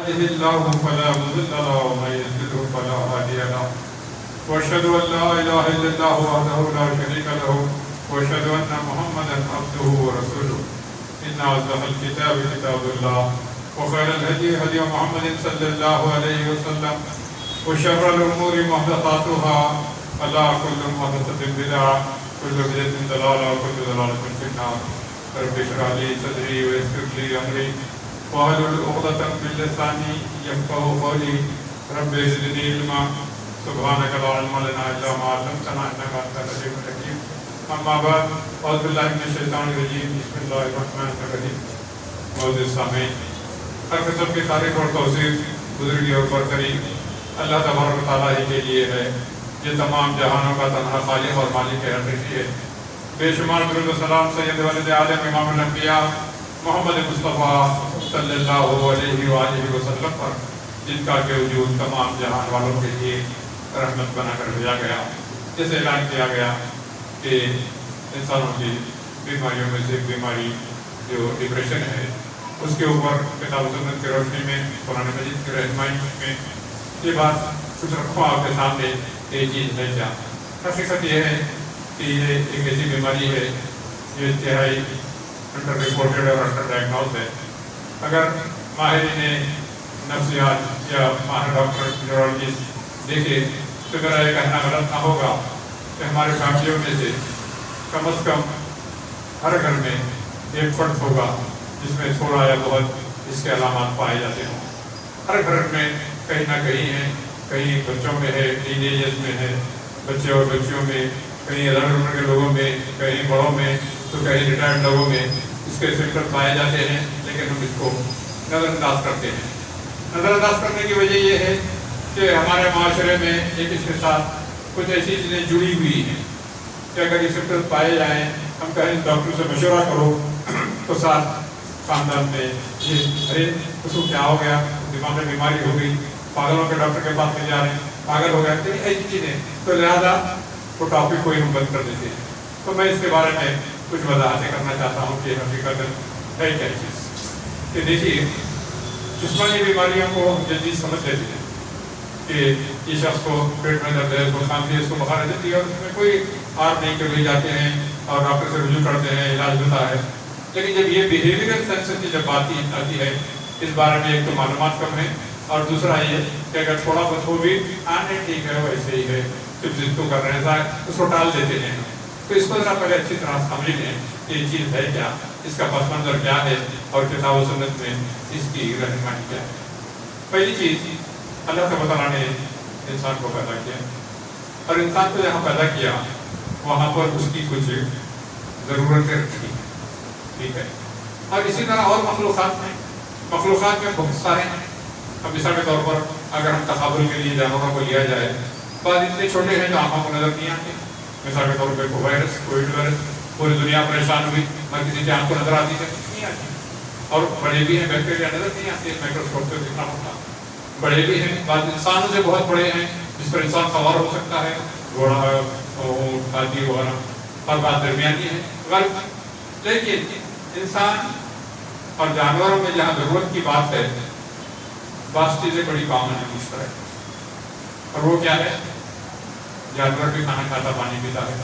يهده الله فلا مضل له ومن يضلل فلا هادي له واشهد ان لا اله الا الله وحده لا شريك له واشهد ان محمدا عبده ورسوله ان اصدق الكتاب كتاب الله وخير الهدي هدي محمد صلى الله عليه وسلم وشر الامور محدثاتها الا كل محدثة بدعة كل بدعة ضلالة وكل ضلالة في النار رب اشرح لي صدري ويسر لي امري واحلل عقدة من لساني يفقهوا قولي رب زدني علما سبحانك لا علم لنا الا ما علمتنا انك انت العليم الحكيم اما بعد اعوذ بالله من الشیطان الرجیم بسم اللہ الرحمن الرحیم معزز سامعین ہر قسم کی تعریف اور توصیف بزرگی اور برتری اللہ تبارک و تعالیٰ ہی کے لیے ہے یہ تمام جہانوں کا تنہا خالق اور مالک حقیقی ہے بے شمار درود و سلام سید ولد آدم امام الانبیاء محمد مصطفیٰ صلی اللہ علیہ وآلہ وسلم پر جن کا کہ وجود تمام جہان والوں کے لیے رحمت بنا کر بھیجا گیا جیسے اعلان کیا گیا کہ انسانوں کی بیماریوں میں سے ایک بیماری جو ڈپریشن ہے اس کے اوپر کتاب و سنت کی روشنی میں قرآن مجید کی رہنمائی میں یہ بات کچھ رکھوں آپ کے سامنے یہ چیز ہے کیا حقیقت یہ ہے کہ یہ ایک ایسی بیماری ہے جو انتہائی انڈر رپورٹڈ اور انڈر ڈائگنوز ہے اگر ماہرین نفسیات یا ماہر ڈاکٹر نیورولوجسٹ دیکھے تو میرا یہ کہنا غلط نہ ہوگا کہ ہمارے فیملیوں میں سے کم از کم ہر گھر میں ایک فرد ہوگا جس میں تھوڑا یا بہت اس کے علامات پائے جاتے ہوں ہر گھر میں کہیں نہ کہیں ہیں کہیں بچوں میں ہے ٹین ایجرز میں ہے بچے اور بچیوں میں کہیں ادھر عمر کے لوگوں میں کہیں بڑوں میں تو کہیں ریٹائرڈ لوگوں میں اس کے سمپٹم پائے جاتے ہیں لیکن ہم اس کو نظر انداز کرتے ہیں نظر انداز کرنے کی وجہ یہ ہے کہ ہمارے معاشرے میں ایک اس کے ساتھ کچھ ایسی چیزیں جڑی ہوئی ہیں کہ اگر یہ سمپٹم پائے جائیں ہم کہیں ڈاکٹر سے مشورہ کرو تو ساتھ خاندان میں یہ ارے اس کو کیا ہو گیا دماغ میں بیماری ہو گئی پاگلوں کے ڈاکٹر کے پاس لے جا رہے ہیں پاگل ہو گیا ایسی چیزیں تو لہٰذا وہ ٹاپک کو ہی ہم بند کر دیتے ہیں تو میں اس کے بارے میں کچھ وضاحتیں کرنا چاہتا ہوں کہ حقیقت ہے کیا چیز کہ دیکھیے جسمانی بیماریوں کو ہم جلدی سمجھ لیتے ہیں کہ یہ شخص کو پیٹ میں درد ہے اس کو کھانسی ہے اس کو بخار رہتی ہے اور اس میں کوئی ہار نہیں کر لے جاتے ہیں اور ڈاکٹر سے رجوع کرتے ہیں علاج ہوتا ہے لیکن جب یہ بیہیویئرل سائنس کی جب بات آتی ہے اس بارے میں ایک تو معلومات کم ہے اور دوسرا یہ کہ اگر تھوڑا بہت ہو بھی نہیں ٹھیک ہے ویسے ہی ہے صرف جس کو کر رہے ہیں اس کو ٹال دیتے ہیں تو اس کو ذرا پہلے اچھی طرح سمجھ لیں کہ یہ چیز ہے کیا اس کا پس منظر کیا ہے اور کتاب و سنت میں اس کی رہنمائی کیا ہے پہلی چیز اللہ تعالیٰ نے انسان کو پیدا کیا اور انسان کو جہاں پیدا کیا وہاں پر اس کی کچھ ضرورتیں رکھی ٹھیک ہے اور اسی طرح اور مخلوقات میں بہت سارے ہیں اب مثال کے طور پر اگر ہم تقابل کے لیے جانوروں کو لیا جائے بعض اتنے چھوٹے ہیں جو آنکھوں کو نظر نہیں آتے مثال کے طور پہ کووڈ وائرس پوری دنیا پریشان ہوئی مگر کسی کی آنکھ کو نظر آتی ہے نہیں آتی اور بڑے بھی ہیں بیکٹیریا نظر نہیں آتے مائکروسکوپ سے دکھنا ہوتا بڑے بھی ہیں بعض انسانوں سے بہت بڑے ہیں جس پر انسان سوار ہو سکتا ہے گھوڑا اونٹ ہاتھی وغیرہ اور بات درمیانی ہے لیکن انسان اور جانوروں میں جہاں ضرورت کی بات ہے بعض چیزیں بڑی کامن ہیں مشترک اور وہ کیا ہے جانور بھی کھانا کھاتا پانی پیتا ہے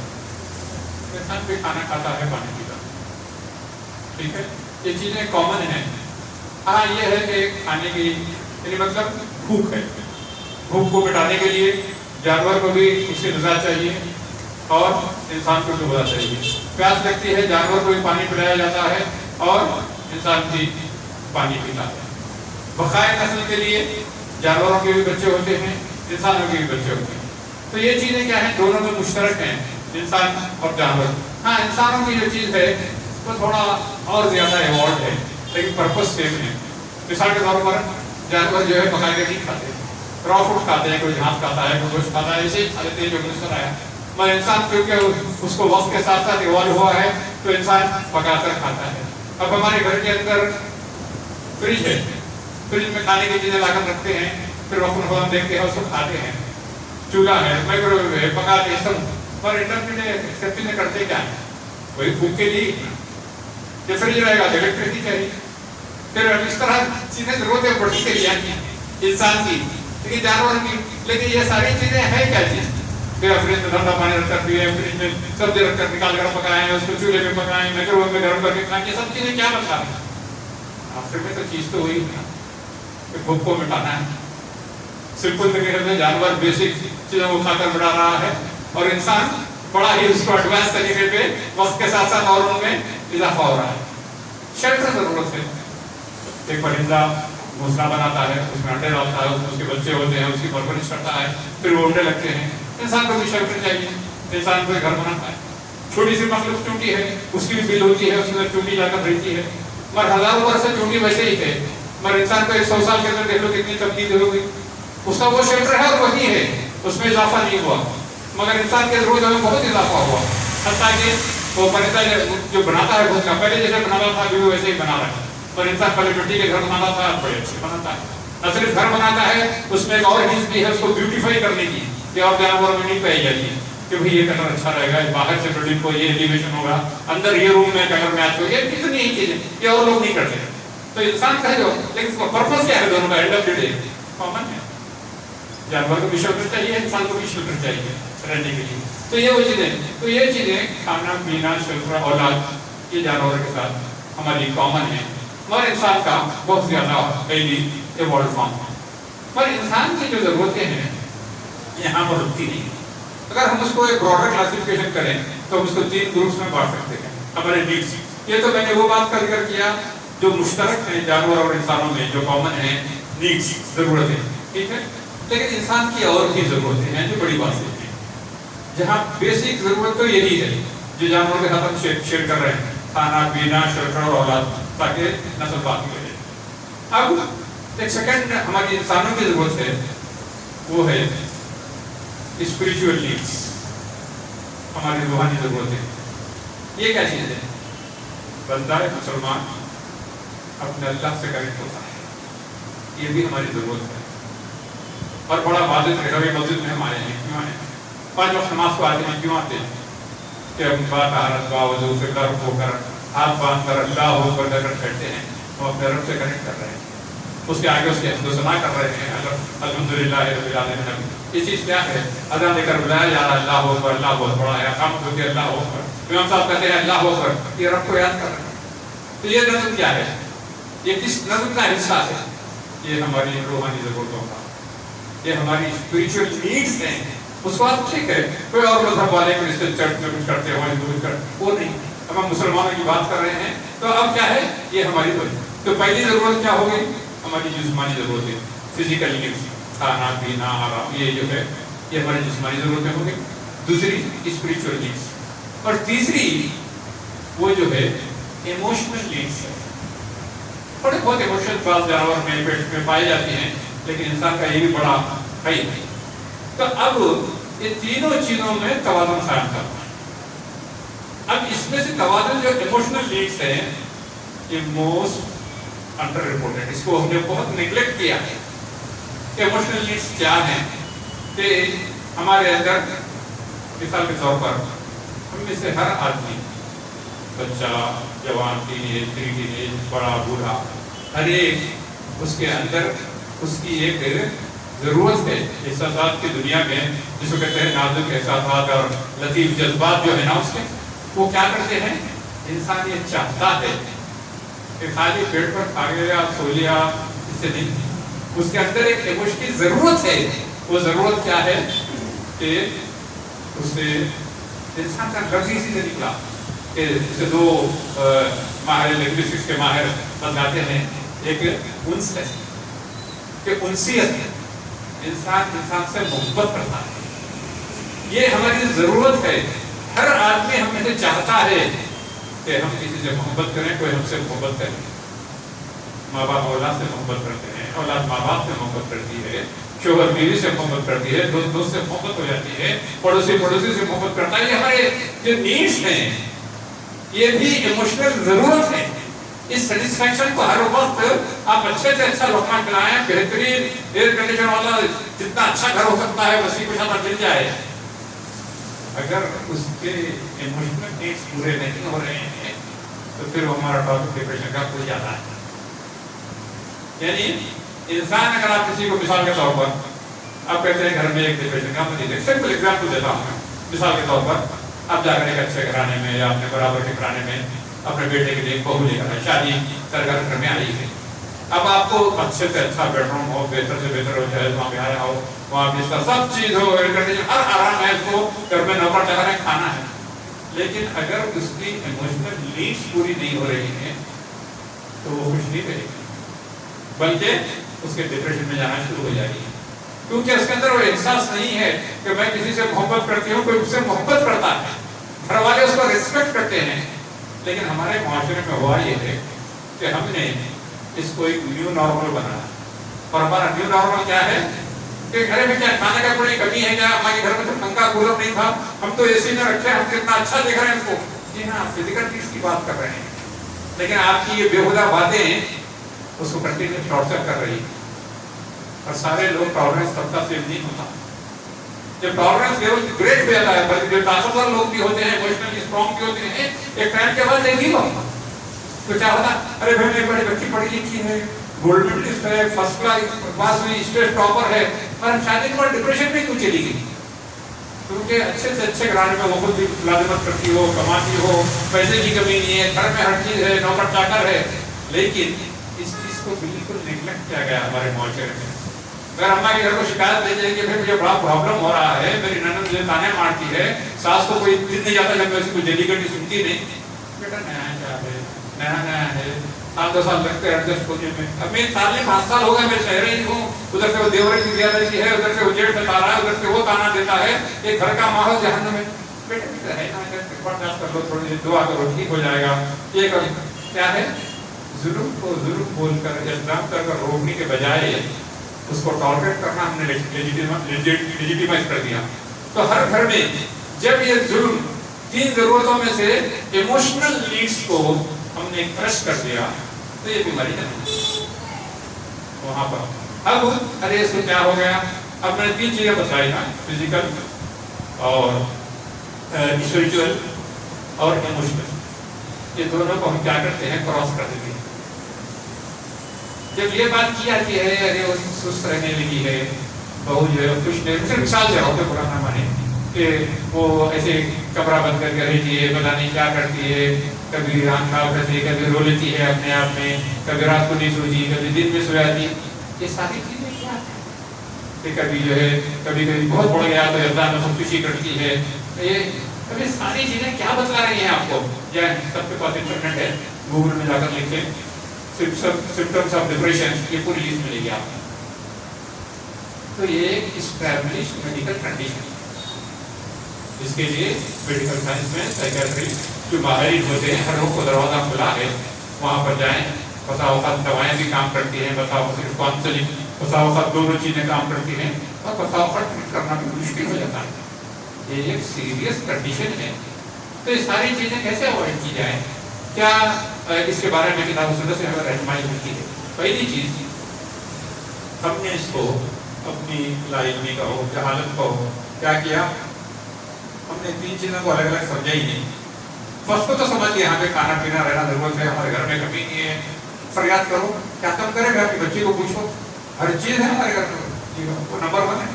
انسان بھی کھانا کھاتا ہے پانی پیتا ہے ٹھیک ہے یہ چیزیں کامن ہیں ہاں یہ ہے کہ کھانے کی یعنی مطلب بھوک ہے بھوک کو مٹانے کے لیے جانور کو بھی اس کی غذا چاہیے اور انسان کو بھی غذا چاہیے پیاس لگتی ہے جانور کو بھی پانی پلایا جاتا ہے اور انسان بھی پانی پیتا ہے بقائے نسل کے لیے جانوروں کے بھی بچے ہوتے ہیں انسانوں کے بھی بچے ہوتے ہیں تو یہ چیزیں کیا ہیں دونوں میں مشترک ہیں انسان اور جانور ہاں انسانوں کی جو چیز ہے وہ تھوڑا اور زیادہ ایوالڈ ہے لیکن پرپس سیم ہے مثال کے طور پر جانور جو ہے پکا کے نہیں کھاتے را فوڈ کھاتے ہیں کوئی گھاس کھاتا ہے کوئی گوشت کھاتا ہے ایسے ہی کھا لیتے ہیں جو منسر آیا مگر انسان کیونکہ اس کو وقت کے ساتھ ساتھ ایوالو ہوا ہے تو انسان پکا کر کھاتا ہے اب ہمارے گھر کے اندر فریج ہے فریج میں کھانے کی چیزیں لا کر رکھتے ہیں پھر وقت ہم دیکھتے ہیں اس کو کھاتے ہیں چولہا ہے مائکرو ویو ہے پکاتے ہیں سب پر انٹرپریٹ میں کرتے کیا ہے وہی بھوک کے لیے جب فریج رہے گا تو الیکٹرسٹی چاہیے پھر اس طرح چیزیں ضرورتیں بڑھتی چلی جاتی ہیں انسان کی، لیکن جانور کی. لیکن یہ ساری چیزیں ہیں کیا چیز؟ پھر فریج میں ٹھنڈا پانی رکھ کر پیے، فریج میں سبزی رکھ کر نکال کر پکائیں، اس کو چولہے میں پکائیں، مائکرو ویو میں گرم کر کے کھائیں. یہ سب چیزیں کیا مطلب ہے؟ آخر میں تو چیز تو وہی ہے کہ بھوک کو مٹانا ہے. سمپل طریقے سے جانور بیسک چیزوں کو کھا کر مٹا رہا ہے، اور انسان بڑا ہی اس کو ایڈوانس طریقے پہ وقت کے ساتھ ساتھ اور ان میں اضافہ ہو رہا ہے. شیلٹر ضرورت ہے. ایک پرندہ گھونسلہ بناتا ہے، اس میں انڈے ڈالتا ہے، اس کے بچے ہوتے ہیں، اس کی پرورش کرتا ہے، پھر وہ انڈے لگتے ہیں. انسان کو بھی شیلٹر چاہیے. انسان کو گھر بناتا ہے. چھوٹی سی مخلوق چونٹی ہے، اس کی بھی بل ہوتی ہے، اس میں چونٹی جا کر رہتی ہے. مگر ہزاروں برس سے چونٹی ویسے ہی تھے، مگر انسان کو 100 سال کے اندر دیکھ لو کتنی تبدیلی ہو گئی. اس کا وہ شیلٹر ہے اور وہی ہے، اس میں اضافہ نہیں ہوا. مگر انسان کے ضرورت میں بہت اضافہ ہوا. حتیٰ کہ وہ پرندہ جو بناتا ہے گھونسلہ پہلے جیسے بناتا تھا بھی وہ ویسے ہی بنا رہا ہے. اور انسان پہلے مٹی کے گھر بناتا تھا، بڑے اچھے بناتا ہے. نہ صرف گھر بناتا ہے، اس میں ایک اور چیز بھی ہے اس کو بیوٹیفائی کرنے کی، کہ اور جانوروں میں نہیں پائی جاتی ہے کہ بھئی یہ کلر اچھا رہے گا، باہر سے بلڈنگ کو یہ ایلیویشن ہوگا، اندر یہ روم میں کلر میچ ہوگا. یہ کتنی ہی چیزیں یہ اور لوگ نہیں کرتے. تو انسان کا جو لیکن اس کا پرپس کیا ہے دونوں کا؟ And of the day common ہے. جانور کو بھی شیلٹر چاہیے، انسان کو بھی شیلٹر چاہیے رہنے کے لیے. تو یہ وہ چیزیں، تو یہ چیزیں کھانا پینا شیلٹر اولاد یہ جانوروں کے ساتھ ہماری کامن ہے. مگر انسان کا بہت زیادہ پہلی ایوالو فارم ہے. مگر انسان کی جو ضرورتیں ہیں یہاں پر رکتی نہیں. اگر ہم اس کو ایک براڈر کلاسیفیکیشن کریں تو ہم اس کو 3 گروپس میں بانٹ سکتے ہیں. ہمارے نیڈس، یہ تو میں نے وہ بات کا ذکر کیا جو مشترک ہیں جانور اور انسانوں میں، جو کامن ہیں نیڈس ضرورتیں، ٹھیک ہے. لیکن انسان کی اور بھی ضرورتیں ہیں جو بڑی بات ہے، جہاں بیسک ضرورت تو یہی ہے جو جانوروں کے ساتھ ہم شیئر کر رہے ہیں: کھانا پینا شیلٹر اور اولاد، تاکہ نسل باقی رہے. اب ایک سیکنڈ ہماری انسانوں کی ضرورت ہے، وہ ہے اسپریچول نیڈس، ہماری روحانی ضرورتیں. یہ کیا چیز ہے؟ بندہ مسلمان اپنے اللہ سے کنیکٹ ہوتا ہے، یہ بھی ہماری ضرورت ہے. اور بڑا واضح رہے گا مسجد میں ہم آئے ہیں، کیوں آئے ہیں؟ 5 وقت نماز کو آتے ہیں، کیوں آتے ہیں؟ کہ ہم طہارت باوضو سے گرم ہو کر ہاتھ باندھ کر اللہ ہو کر بیٹھتے ہیں، ہم اپنے رب سے کنیکٹ کر رہے ہیں. اس کے آگے اس کی حمد و ثنا کر رہے ہیں، الحمدللہ رب العالمین. یہ چیز کیا ہے؟ اذان دے کر بلایا جا رہا ہے اللہ اکبر، اللہ بہت بڑا ہے. اقامت ہوتی ہے اللہ اکبر، امام صاحب کہتے ہیں اللہ اکبر، یہ رب کو یاد کر رہے ہیں. تو یہ نظم کیا ہے؟ یہ کس نظم کا حصہ ہے؟ یہ ہماری روحانی ضرورتوں کا، یہ ہماری اسپریچول نیڈس ہیں. اس کو آپ ٹھیک ہے کوئی اور مذہب والے کرسچن چرچ میں کچھ کرتے ہو، ہندو کچھ کرتے، وہ نہیں. اب ہم مسلمانوں کی بات کر رہے ہیں. تو اب کیا ہے؟ یہ ہماری تو پہلی ضرورت کیا ہوگی؟ ہماری جسمانی ضرورتیں، فزیکل نیڈس، کھانا پینا آرام، یہ جو ہے یہ ہماری جسمانی ضرورتیں ہوں گی. دوسری اسپریچول نیڈس، اور تیسری وہ جو ہے ایموشنل نیڈس ہے. تھوڑے بہت ایموشنل بعض جانور میں پیٹ میں پائی جاتی ہیں، لیکن انسان کا یہ بھی بڑا ہے. تو اب یہ تینوں چیزوں میں توازن قائم کرنا ہے. اب اس میں سے توازن جو ایموشنل نیڈس ہیں یہ موسٹ انڈر رپورٹڈ، اس کو ہم نے بہت نیگلیکٹ کیا ہے. ایموشنل نیڈس کیا ہیں؟ کہ ہمارے اندر مثال کے طور پر ہم میں سے ہر آدمی، بچہ، جوان، ٹین ایج، پری ٹین ایج، بڑا بوڑھا، ہر ایک اس کے اندر اس کی ایک ضرورت ہے احساسات کی دنیا میں، جس کو کہتے ہیں نازک احساسات اور لطیف جذبات جو ہے نا اس کے، وہ کیا کرتے ہیں؟ انسان یہ چاہتا ہے کہ خالی پیٹ پر کھا گیا سو لیا اس سے نہیں. اس کے اندر ایک ایموشن کی ضرورت ہے. وہ ضرورت کیا ہے؟ کہ اس سے انسان کا لفظ اسی سے نکلا کہ جسے 2 ماہر لنگوسٹکس کے ماہر بتاتے ہیں، ایک انس ہے کہ انسیت ہے، انسان سے محبت کرتا ہے. یہ ہماری ضرورت ہے. ہر آدمی ہم میں سے چاہتا ہے کہ ہم کسی سے محبت کریں، کوئی ہم سے محبت کرے. ماں باپ اولاد سے محبت کرتے ہیں، اولاد ماں باپ سے محبت کرتی ہے، شوہر بیوی سے محبت کرتی ہے، دوست سے محبت ہو جاتی ہے، پڑوسی سے محبت کرتا ہے. یہ ہمارے جو نیڈس ہیں یہ بھی ایموشنل ضرورت ہے. اس سیٹسفیکشن کو ہر وقت آپ اچھے سے اچھا لقمہ کھلائیں، بہترین ایئر کنڈیشن والا جتنا اچھا گھر ہو سکتا ہے وسیع کچھ ہمیں مل جائے، اگر اس کے ایموشنل نیڈس پورے نہیں ہو رہے ہیں تو پھر ہمارا ٹاپک ڈپریشن کا کوئی زیادہ ہے. یعنی انسان اگر آپ کسی کو مثال کے طور پر آپ کہتے ہیں گھر میں ایک ڈپریشن کا سمپل ایگزامپل دیتا ہوں میں، مثال کے طور پر آپ جا کر ایک اچھے گھرانے میں یا اپنے برابر کے گھرانے میں اپنے بیٹے کے لیے بہو لے کر آئے، شادی گھر میں آئی ہے، اب آپ کو اچھے سے اچھا بیڈ روم ہو، بہتر سے بہتر ہو، جائے وہاں پہ آیا ہو، وہاں پہ اس کا سب چیز ہو، ایئر کنڈیشن ہر آرام ہے، اس کو گھر میں نوکر چلا ہے، کھانا ہے، لیکن اگر اس کی ایموشنل نیڈس پوری نہیں ہو رہی ہیں تو وہ خوش نہیں رہے گی، بلکہ اس کے ڈپریشن میں جانا شروع ہو جائے گی، کیونکہ اس کے اندر وہ احساس نہیں ہے کہ میں کسی سے محبت کرتی ہوں، کوئی اس سے محبت کرتا ہے، گھر والے اس کو ریسپیکٹ کرتے ہیں، لیکن ہمارے معاشرے میں ہوا یہ ہے کہ ہم نے اس کو ایک نیو نارمل بنایا، اور ہمارا نیو نارمل کیا ہے کہ گھر میں کیا کھانے کا کوئی کمی ہے کیا، ہمارے گھر میں تو پنکھا کولر نہیں تھا، ہم تو اے سی میں رکھے، ہم کتنا اچھا دیکھ رہے ہیں اس کو، جی ہاں فزیکل نیڈس کی بات کر رہے ہیں، لیکن آپ کی یہ بےہودہ باتیں اس کو کنٹینیو ٹارچر کر رہی ہیں، اور سارے لوگ ٹالرنس سب کا سیم نہیں ہوتا، جب ٹالرنس لیول گریٹ ہو جاتا ہے، بلکہ جو طاقتور لوگ بھی ہوتے ہیں، ایموشنلی اسٹرانگ بھی ہوتے ہیں، ایک ٹائم کے بعد نہیں ہوتا تو کیا ہوتا، ارے بھائی میری بڑی بچی پڑھی لکھی ہے، گولڈ میڈلسٹ ہے، فرسٹ کلاس میں اسٹیٹ ٹاپر ہے، پر شادی کے بعد ڈپریشن میں کیوں چلی گئی، کیونکہ اچھے سے اچھے گھرانے میں وہ خود بھی ملازمت کرتی ہو، کماتی ہو، پیسے کی کمی نہیں ہے، گھر میں ہر چیز ہے، نوکر چاکر ہے، لیکن اس چیز کو بالکل نیگلیکٹ کیا گیا ہمارے معاشرے میں، اگر اماں کے گھر کو شکایت دے جائے کہ مجھے بڑا پرابلم ہو رہا ہے، میری نند مجھے تانے مارتی ہے، ساس کو کوئی دن نہیں جاتا جب میں اس کو جلی گٹی سنتی نہیں، بیٹا نیا کیا ہے، نیا ہے، 7-2 سال لگتے ہیں ایڈجسٹ ہونے میں، اب میری تعلیم 5 سال ہو گئے، میں شہری ہوں، ادھر سے وہ دیورے کی زیادتی ہے، ادھر سے وہ جیٹ بتا رہا ہے، ادھر سے وہ تانا دیتا ہے، یہ گھر کا ماحول جہنم ہے، بیٹا ہے نا برداشت کر لو، تھوڑی سی دعا کرو ٹھیک ہو جائے گا، یہ کیا ہے، ظلم کو ظلم بول کر الزام کر کر روکنے کے بجائے اس کو ٹالریٹ کرنا ہم نے لیجیٹیمائز کر دیا، تو ہر گھر میں جب یہ ظلم 3 ضرورتوں میں سے ایموشنل نیڈس کو ہم نے کرش کر دیا تو یہ بیماری ہے وہاں پر، اب ارے اس کو کیا ہو گیا، اب میں نے 3 چیزیں بتائی نا، فزیکل اور اسپرچول اور ایموشنل، یہ دونوں کو ہم کیا کرتے ہیں، کراس کر دیتے ہیں، جب یہ بات کی جاتی ہے ارے وہ سست رہنے لگی ہے، بہو جو ہے خوش نہیں، صرف مثال دے رہا ہوں کہ برا نہ مانے کہ وہ ایسے کمرہ بند کر کے رہتی ہے، پتہ نہیں کیا کرتی ہے، کبھی آنکھ کھاؤ کرتی ہے، کبھی رو لیتی ہے اپنے آپ میں، کبھی رات کو نہیں سوتی، کبھی دن میں سو جاتی، یہ ساری چیزیں کیا ہے کہ کبھی جو ہے کبھی بہت بڑھ گیا تو اذان میں خودکشی کرتی ہے، یہ ساری چیزیں کیا بتلا رہی ہیں آپ کو، یا سب کے پاس انٹرنیٹ ہے، گوگل میں جا کر لکھیں symptoms of depression، یہ پوری لسٹ ملے گی آپ کو، تو یہ ایک اسٹیبلشڈ میڈیکل کنڈیشن ہے، اس کے لیے میڈیکل سائنس میں سائیکیٹری جو ماہرین ہوتے ہیں، ہر روز کو دروازہ کھلا ہے، وہاں پر جائیں، بسا اوقات دوائیں بھی کام کرتی ہیں، بسا اوقات صرف کاؤنسلنگ، بسا اوقات دونوں چیزیں کام کرتی ہیں، اور بسا اوقات ٹریٹ کرنا بھی مشکل ہو جاتا ہے، یہ ایک سیریس کنڈیشن ہے، تو یہ ساری چیزیں کیسے اوائڈ کی جائیں، کیا اس کے بارے میں کتاب و سنت سے ہمیں رہنمائی ملتی ہے؟ پہلی چیز ہم نے اس کو اپنی لا علمی کا ہو، جہالت کا ہو، کیا کیا، ہم نے 3 چیزوں کو الگ الگ سمجھا ہی نہیں، فرسٹ کو تو سمجھ لیا، یہاں پہ کھانا پینا رہنا ضرورت ہے، ہمارے گھر میں کمی نہیں ہے، فریاد کرو، کیا کم کرے گھر کی بچی کو پوچھو، ہر چیز ہے ہمارے گھر میں، وہ نمبر 1 ہے،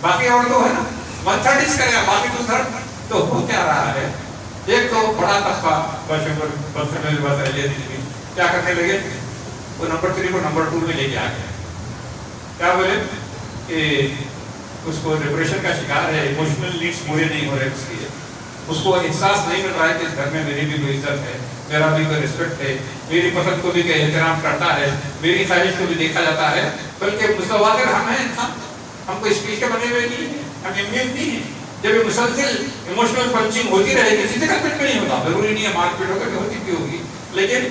باقی اور 2 ہے نا، 1/3 کرے گا، باقی 2/3 تو ہو کیا رہا ہے، ایک تو بڑا طبقہ کیا کرنے لگے، وہ نمبر 3 کو نمبر 2 میں لے کے آ گئے، کیا بولے کہ اس کو ڈپریشن کا شکار ہے، ایموشنل نیڈس پورے نہیں ہو رہے، اس لیے اس کو احساس نہیں مل رہا ہے کہ اس گھر میں میری بھی کوئی عزت ہے، میرا بھی کوئی رسپیکٹ ہے، میری پسند کو بھی کوئی احترام کرتا ہے، میری خواہش کو بھی دیکھا جاتا ہے، بلکہ متواتر ہم ہیں انسان، ہم کو اسٹیج کے بنے ہوئے نہیں ہیں، ہم امیون نہیں ہیں، جب یہ مسلسل ایموشنل پنچنگ ہوتی رہے گی، کسی جگہ پٹ نہیں ہوتا، ضروری نہیں ہے مار پیٹ ہوگا کہ ہوتی بھی ہوگی، لیکن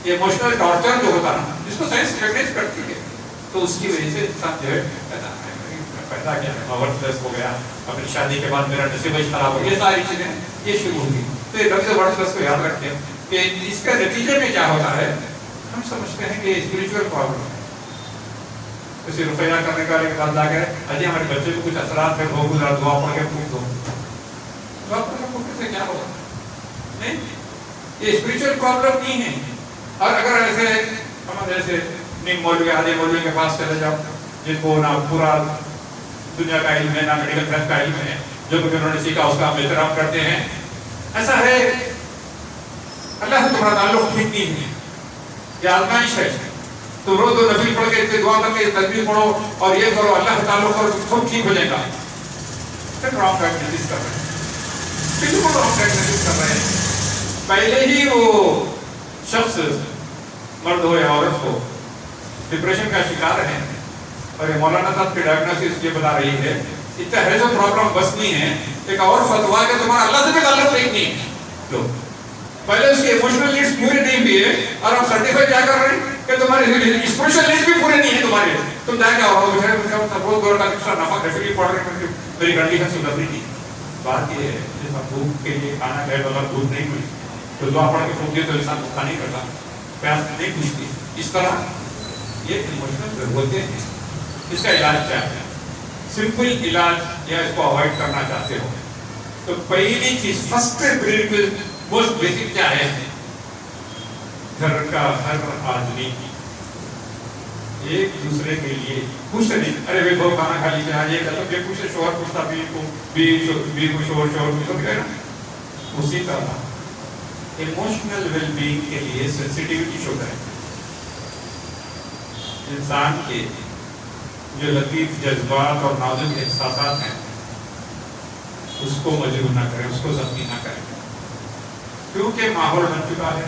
ایموشنل ٹارچر جو ہوتا نا، جس کو سائنس ریکگنائز کرتی ہے، تو اس کی وجہ سے انسان جو ہے پیدا کیا ہے، ورتھ لیس ہو گیا، اپنی شادی کے بعد میرا نصیب خراب ہو گیا، یہ ساری چیزیں یہ شروع ہوگی، تو یہ لفظ ورتھ لیس کو یاد رکھیں کہ اس کا نتیجے میں کیا ہوتا ہے، ہم سمجھتے ہیں کہ اسپریچول پرابلم ہے، کسی رقیہ کرنے کا ایک بات آ گیا، اجی ہمارے بچے کو کچھ اثرات ہے، بہت گزرا دعا پڑھ کے پھونک دو، دعا پڑھ کے پھونکنے سے کیا ہوگا، نہیں، یہ اسپریچول پرابلم نہیں ہے، اور اگر ایسے ہم جیسے نیم مولوی حاجی مولوی کے پاس چلے جاؤ جن کو نہ پورا دنیا کا علم ہے نہ میڈیکل سائنس کا علم ہے، جو کہ انہوں نے سیکھا اس کا ہم احترام کرتے ہیں. ایسا ہے اللہ سے تمہارا تعلق ٹھیک نہیں ہے، یہ آزمائش ہے. تو روز و نفل پڑھ کے دعا کر کے تسبیح پڑھو اور یہ کرو اللہ سے تعلق کرو خود ٹھیک ہو جائے گا. پھر رانگ ڈائگنوسس کر رہے ہیں، بالکل رانگ ڈائگنوسس کر رہے ہیں. پہلے ہی وہ شخص مرد ہو یا عورت ہو ڈپریشن کا شکار ہے، اور یہ مولانا صاحب کی ڈائگنوسس یہ بتا رہی ہے اتنا ہے جو پرابلم بس نہیں ہے. ایک اور فتوا کہ تمہارا اللہ سے بھی تعلق ٹھیک نہیں ہے. لو پہلے اس کے ایموشنل نیڈس پورے نہیں ہوئے اور ہم سرٹیفائی کیا کر رہے ہیں کہ تمہارے اسپرچل نیڈس بھی پورے نہیں ہیں تمہارے. تم کیا کیا ہو روز گور کا کچھ نفع ریفری پڑھ رہے ہیں، میری کنڈیشن سدھر رہی تھی. بات یہ ہے جیسا بھوک کے لیے کھانا کھائے بغیر دودھ نہیں ملی تو دعا پڑھ کے پھونک دے تو انسان بھوکا نہیں کرتا، پیاس نہیں پوچھتی. اس طرح یہ ایموشنل ضرورتیں ہیں. اس کا علاج کیا ہے؟ سمپل علاج یا اس کو اوائڈ کرنا چاہتے ہو تو پہلی چیز فرسٹ موسٹ بیسک کیا ہے؟ گھر کا ہر آدمی ایک دوسرے کے لیے خوش نہیں. ارے بھائی بہت کھانا کھا لیجیے آج یہ کہتا ہے خوش ہے، شوہر پوچھتا بھی کو شوہر پوچھتا نا. اسی طرح ایموشنل ویل بینگ کے لیے سینسٹیوٹی شو کریں. انسان کے جو لطیف جذبات اور نازک احساسات ہیں اس کو مجروح نہ کریں، اس کو زخمی نہ کریں، کیونکہ ماحول بن چکا ہے.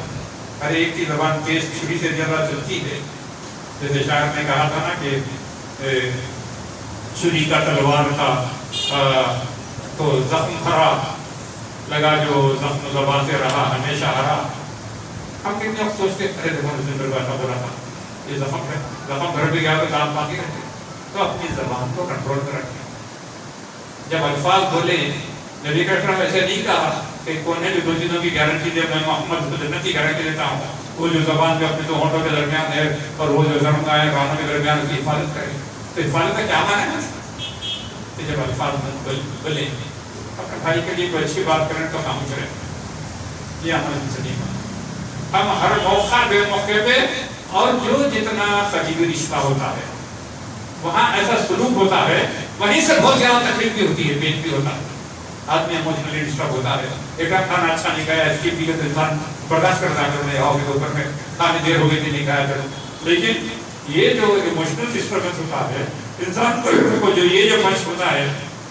ہر ایک کی زبان تیز چھری سے زیادہ چلتی ہے. جیسے شاعر نے کہا تھا نا کہ چھری کا تلوار کا تو زخم بھرا لگا جو زخم زبان سے رہا ہمیشہ ہرا. ہم کتنے افسوس کے ارے دیکھو رسول اللہ کا بولا تھا یہ زخم ہے، زخم بھر بھی گیا تو دانت باقی رہتے. تو اپنی زبان کو کنٹرول کر رکھیں. جب الفاظ بولے نبی کریم ایسے نہیں کہا کہ کون ہے جو دو چیزوں کی گارنٹی دے، میں محمد کو جنت کی گارنٹی دیتا ہوں. وہ جو زبان میں اپنے دو ہونٹوں کے درمیان ہے اور وہ جو ضرور کا ہے کانوں کے درمیان اس کی حفاظت کرے. تو حفاظت کا کیا معنی ہے؟ کہ جب الفاظ بولے اپنے بھائی کے لیے کوئی اچھی بات کریں تو خاموش رہیں. یہ عمل سے نہیں بنا. ہم ہر موقع بے موقع پہ اور جو جتنا قریبی رشتہ ہوتا ہے وہاں ایسا سلوک ہوتا ہے وہیں سے بہت زیادہ تکلیف بھی ہوتی ہے، پیٹ بھی ہوتا ہے، آدمی ایموشنلی ڈسٹرب ہوتا ہے. ایک کھانا اچھا نہیں کھایا اس کی بھی انسان برداشت کرتا ہے، آؤ کے اوپر میں کھانے دیر ہو گئی تھی نہیں کھایا کرو. لیکن یہ جو ایموشنل ڈسٹربنس ہوتا ہے انسان کو جو یہ جو منش ہوتا ہے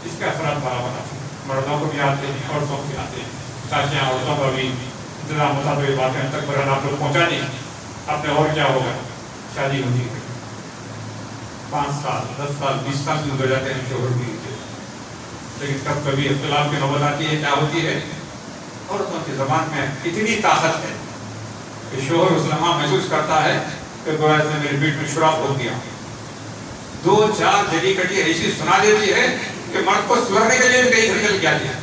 اس کے اثرات برابر آتے ہیں. مردوں کو بھی آتے ہیں، عورتوں کو بھی آتے ہیں. تاکہ عورتوں کا بھی انتظام ہوتا تو یہ باتیں تک برہن آپ لوگ پہنچا نہیں. آپ نے اور کیا ہوگا؟ شادی ہوتی ہے 5 سال 10 سال 20 سال گزر جاتے ہیں شوہر بھی، لیکن کب کبھی اختلاف کی نوبت آتی ہے. کیا ہوتی ہے؟ عورتوں کی زبان میں اتنی طاقت ہے کہ شوہر اس لمحہ محسوس کرتا ہے کہ گویا سے میرے پیٹ میں شراب ہو گیا. 2-4 جگہ کٹی ایسی سنا دیتی ہے کہ مرد کو سدھرنے کے لیے کئی گھر چل گیا ہے.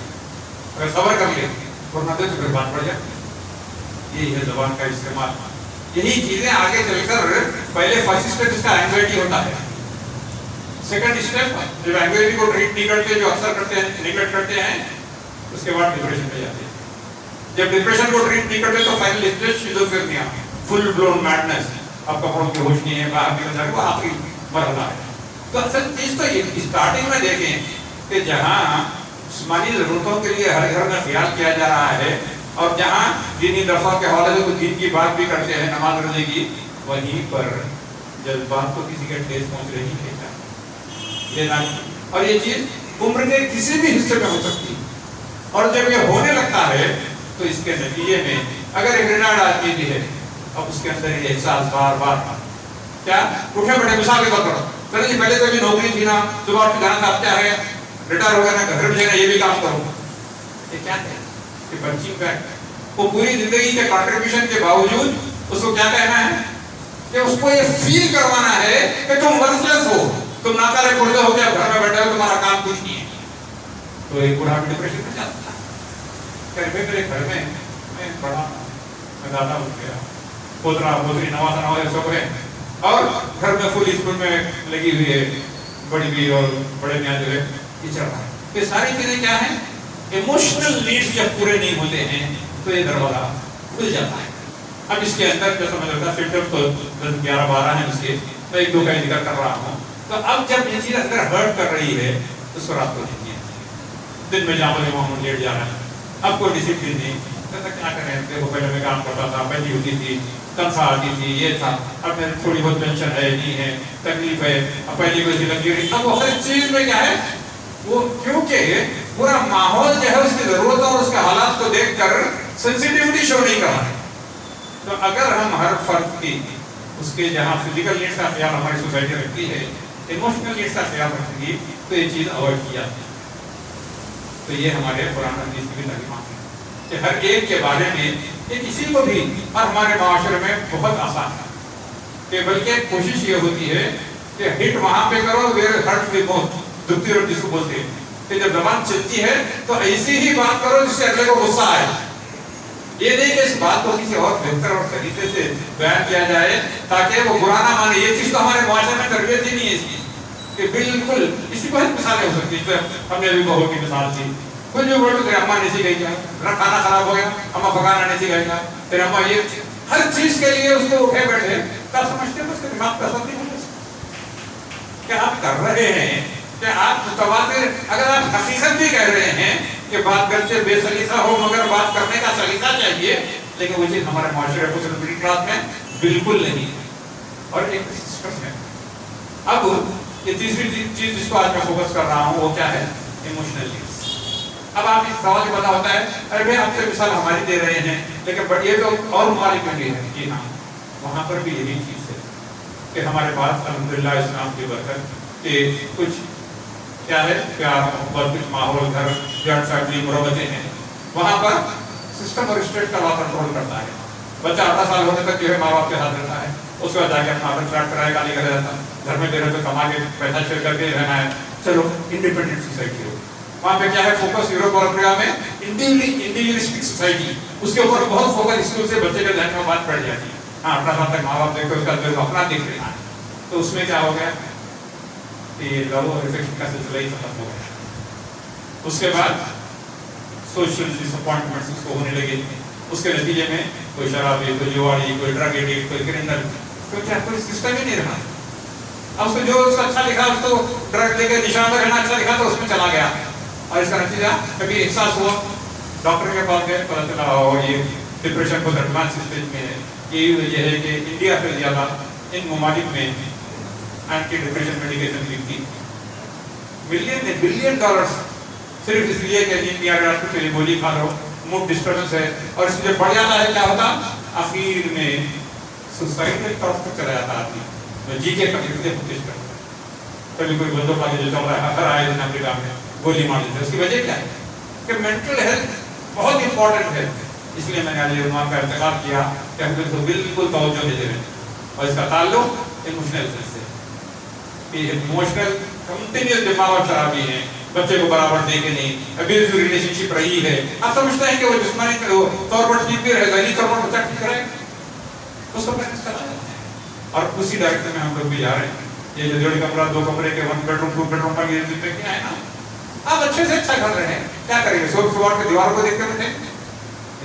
اگر صبر کر لے ورنہ دے تو پھر بات پڑ جائے. یہی ہے زبان کا استعمال. یہی چیزیں آگے چل کر پہلے فرسٹ اسٹیپ اس کا اینگزائٹی ہوتا ہے. سیکنڈ اسٹیپ جب اینگزائٹی کو ٹریٹ نہیں کرتے جو اکثر کرتے ہیں نیگلیکٹ کرتے ہیں اس کے بعد ڈپریشن پہ جاتے ہیں. جب ڈپریشن کو ٹریٹ نہیں کرتے تو final stage schizophrenia, full blown madness. آپ کپڑوں کی ہوش نہیں ہے، باہر نکل جائے وہ آخری مرحلہ ہے. تو اصل چیز تو اسٹارٹنگ میں دیکھیں کہ جہاں جسمانی ضرورتوں کے لیے ہر گھر میں خیال کیا جا رہا ہے اور جہاں دینی درسوں کے حوالے سے کچھ دین کی بات بھی کرتے ہیں نماز روزے کی، وہیں پر جذبات کو کسی کے ٹھیس پہنچ رہی ہے. اور یہ چیز عمر کے کسی بھی حصے میں ہو سکتی ہے. اور جب یہ ہونے لگتا ہے تو اس کے نتیجے میں اگر ایک ریٹائرڈ آدمی بھی ہے اب اس کے اندر یہ احساس بار بار کیا اٹھے بیٹھے مثال کے طور پر پہلے جی پہلے تو بھی نوکری تھی نا، صبح اٹھ کے جانا تھا، اب کیا ہے ریٹائر ہو گیا نا گھر میں یہ بھی کام کروں. یہ کیا ہے کہ پنچنگ بیگ وہ پوری زندگی کے کنٹریبیوشن کے باوجود اس کو کیا کہنا ہے کہ اس کو یہ فیل کروانا ہے کہ تم ورتھلیس ہو، تم ناکارے پردے ہو کے گھر میں بیٹھے ہو، تمہارا کام کچھ نہیں ہے. تو ایک بوڑھا بھی ڈپریشن میں جاتا ہے. میرے گھر میں پڑھا میں دادا اٹھ گیا، پوترا پوتری نوازا نوازے سب ہے اور گھر میں فل اسکول میں لگی ہوئی ہے بڑی بھی اور بڑے میاں جو ہے یہ چل رہا ہے. یہ ساری چیزیں کیا ہیں؟ ایموشنل نیڈز جب پورے نہیں ہوتے ہیں تو یہ دروازہ کھل جاتا ہے. اب اس کے اندر جو سمجھ رہا فلٹر تو 11-12 ہیں اس کے، میں 1-2 کا ذکر کر رہا ہوں. تو اب جب یہ چیز اندر ہرٹ کر رہی ہے تو اس کو رات کو نہیں ہے، دن میں جامع محمد لیٹ جا رہا ہے، اب کوئی ڈسپلن نہیں. کیا کریں، دیکھو پہلے میں کام کرتا تھا، پہلی ہوتی تھی، تنخواہ آتی تھی، یہ تھا، اب میرے تھوڑی بہت پینشن ہے، نہیں ہے، تکلیف ہے، اب پہلی کوئی لگی رہی. اب وہ ہر چیز میں کیا ہے وہ، کیونکہ پورا ماحول جو ہے اس کی ضرورت اور اس کے حالات کو دیکھ کر سینسیٹیوٹی شو نہیں کر رہا ہے. تو اگر ہم ہر فرد کی اس کے جہاں فزیکل نیڈس کا خیال ہماری سوسائٹی رکھتی ہے، ایموشنل نیڈس کا خیال رکھے گی، تو یہ چیز اوائڈ کی جاتی ہے. تو یہ ہمارے قرآن حدیث کی تعلیمات ہیں کہ ہر ایک کے بارے میں یہ کسی کو بھی اور ہمارے معاشرے میں بہت آسان ہے کہ بلکہ کوشش یہ ہوتی ہے کہ ہٹ وہاں پہ کرو ویئر ہرٹ دی موسٹ، دکھتی روٹ جس کو بولتے ہیں، کہ جب زبان چلتی ہے تو ایسی ہی بات کرو جس سے اگلے کو غصہ آئے. یہ نہیں کہ اس بات کو کسی اور بہتر اور طریقے سے بیان کیا جائے تاکہ وہ برا نہ مانے. یہ چیز تو ہمارے معاشرے میں تربیت ہی نہیں ہے اس کی کہ بالکل. اسی بہت مثالیں ہو سکتی ہیں. ہم نے ابھی بہو کی مثال تھی، کچھ بھی بول تو اماں نہیں سکھائی کیا، کھانا خراب ہو گیا اماں پکانا نہیں سکھائی کیا، پھر اماں یہ ہر چیز کے لیے اس کو اٹھے بیٹھے. کیا سمجھتے ہیں اس کے دماغ پسند نہیں ہوتا کہ آپ کر رہے ہیں کہ آپ متواتر، اگر آپ حقیقت بھی کہہ رہے ہیں کہ بات کرتے بے سلیقہ ہو مگر بات کرنے کا سلیقہ چاہیے، لیکن وہ چیز ہمارے معاشرے کو مڈل کلاس میں بالکل نہیں ہے. اور ایک سسٹم ہے. اب یہ تیسری چیز جس کو آج میں فوکس کر رہا ہوں وہ کیا ہے؟ Emotional needs. اب آپ اس سوال پتا ہوتا ہے ارے بھائی آپ سے مثال ہماری دے رہے ہیں لیکن یہ تو اور ممالک میں بھی ہے. جی ہاں، وہاں پر بھی یہی چیز ہے کہ ہمارے پاس الحمدللہ اسلام کی برکت کہ کچھ کیا ہے پیار محبت، کچھ ماحول، گھر، جوائنٹ فیملی، مربتیں ہیں. وہاں پر سسٹم اور اسٹیٹ کا بات کنٹرول کرتا ہے. بچہ 18 سال ہونے تک جو ہے ماں باپ کے ہاتھ رہتا ہے، اس کے بعد جا کے اپنا فلیٹ کرائے گالی کر جاتا ہے، گھر میں دے رہے تو کما کے پیسہ شیئر کر کے رہنا ہے. چلو انڈیپینڈنٹ سوسائٹی ہو. وہاں پہ کیا ہے فوکس یوروپ اور افریقہ میں انڈیویجولسٹک سوسائٹی، اس کے اوپر بہت فوکس اسکول سے بچے کے ذہن میں بات پڑ جاتی ہے. ہاں 18 سال تک ماں باپ دیکھو، اس کا جو اپنا دیکھ لینا ہے. تو اس میں کیا ہو گیا کہ لو اور افیکشن کا سلسلہ ہی ختم ہو گیا. اس کے بعد سوشل ڈس اپوائنٹمنٹس اس کو ہونے لگے. اس کے نتیجے میں کوئی شرابی، کوئی جواری، کوئی ڈرگ ایڈکٹ، کوئی کرمنل، کوئی سسٹم ہی نہیں رہا. اب اس کو جو اس کو اچھا لکھا اس کو ڈرگ لے کے نشان میں رہنا اچھا لکھا تو اس میں چلا گیا. اور اس کا نتیجہ کبھی احساس ہوا، ڈاکٹر کے پاس گئے، پتہ چلا یہ ڈپریشن کو ایڈوانس اسٹیج میں ہے. یہی وجہ ہے کہ انڈیا سے زیادہ ان ممالک میں اینٹی ڈپریشن میڈیکیشن لکھتی بلین ڈالرز صرف اس لیے کہ انڈیا اگر آپ کو گولی کھا لو، موڈ ڈسٹربنس ہے، اور اس سے بڑھ جاتا ہے کیا ہوتا آخر میں سوسائڈ کی طرف تک چلا جاتا آدمی. میں جی کے کمیونٹی کوشش کرتا کبھی کوئی بندوں کا جو چل رہا ہے ہر آئے دن امریکہ میں گولی مار دیتے. اس کی وجہ کیا ہے کہ مینٹل ہیلتھ بہت امپورٹنٹ ہے. اس لیے میں نے علی عنوان کا انتخاب کیا کہ ہم کو بالکل توجہ دے رہے ہیں. اور اس کا تعلق ایموشنل سے کہ ایموشنل کنٹینیوس دماغ اور خرابی ہے، بچے کو برابر دے کے نہیں، ابیوز ریلیشن شپ رہی ہے. آپ سمجھتے ہیں کہ وہ جسمانی طور پر ٹھیک بھی رہے گا، ذہنی طور پر بچہ ٹھیک رہے گا، اس کو پریکٹس کرا جاتا ہے. اور اسی ڈائریکشن میں ہم لوگ بھی جا رہے ہیں. یہ جو جوڑی کمرہ 2 کمرے کے 1 بیڈ روم 2 بیڈ روم کا یہ زندگی کیا ہے نا، آپ اچھے سے اچھا کر رہے ہیں. کیا کریں گے سوار کے دیوار کو دیکھ کر بیٹھے.